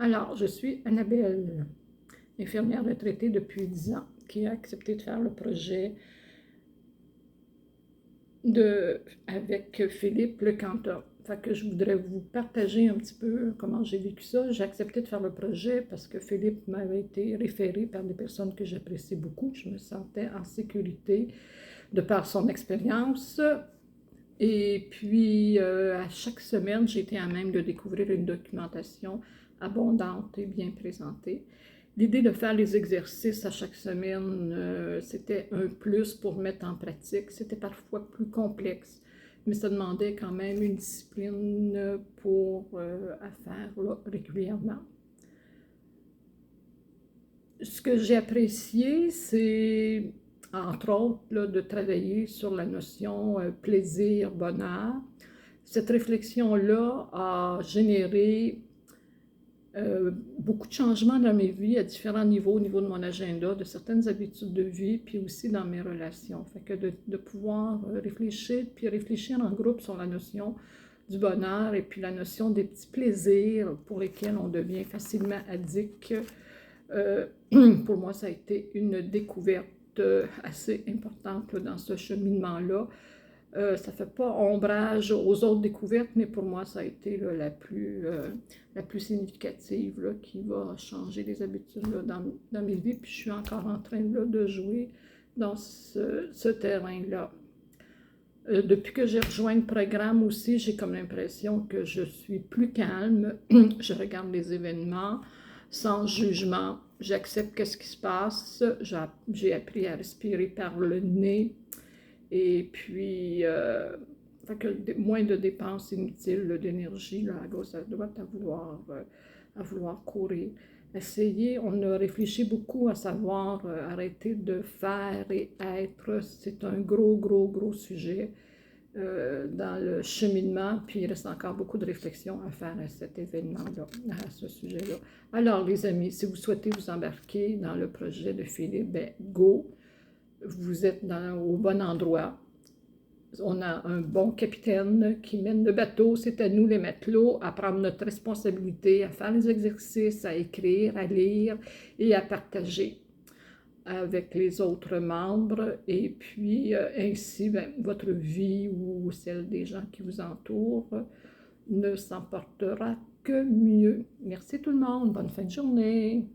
Alors, je suis Annabelle, infirmière retraitée depuis 10 ans, qui a accepté de faire le projet avec Philippe Le Canton. Fait que je voudrais vous partager un petit peu comment j'ai vécu ça. J'ai accepté de faire le projet parce que Philippe m'avait été référé par des personnes que j'apprécie beaucoup. Je me sentais en sécurité de par son expérience. Et puis, à chaque semaine, j'ai été à même de découvrir une documentation abondante et bien présentée. L'idée de faire les exercices à chaque semaine, c'était un plus pour mettre en pratique. C'était parfois plus complexe, mais ça demandait quand même une discipline à faire là, régulièrement. Ce que j'ai apprécié, c'est entre autres là, de travailler sur la notion plaisir, bonheur. Cette réflexion-là a généré beaucoup de changements dans mes vies à différents niveaux, au niveau de mon agenda, de certaines habitudes de vie, puis aussi dans mes relations. Fait que de pouvoir réfléchir, puis réfléchir en groupe sur la notion du bonheur et puis la notion des petits plaisirs pour lesquels on devient facilement addict. Pour moi, ça a été une découverte assez importante là, dans ce cheminement-là. Ça ne fait pas ombrage aux autres découvertes, mais pour moi, ça a été là, la plus significative là, qui va changer les habitudes là, dans mes vies. Puis je suis encore en train là, de jouer dans ce terrain-là. Depuis que j'ai rejoint le programme aussi, j'ai comme l'impression que je suis plus calme. Je regarde les événements sans jugement. J'accepte ce qui se passe. J'ai appris à respirer par le nez. Et puis, fait que moins de dépenses inutiles d'énergie là, à gauche, à droite, à vouloir courir. Essayer, on a réfléchi beaucoup à savoir arrêter de faire et être. C'est un gros sujet dans le cheminement, puis il reste encore beaucoup de réflexions à faire à cet événement-là, à ce sujet-là. Alors, les amis, si vous souhaitez vous embarquer dans le projet de Philippe, ben, go! Vous êtes au bon endroit. On a un bon capitaine qui mène le bateau, c'est à nous les matelots à prendre notre responsabilité, à faire les exercices, à écrire, à lire et à partager avec les autres membres. Et puis ainsi, ben, votre vie ou celle des gens qui vous entourent ne s'emportera que mieux. Merci tout le monde, bonne fin de journée.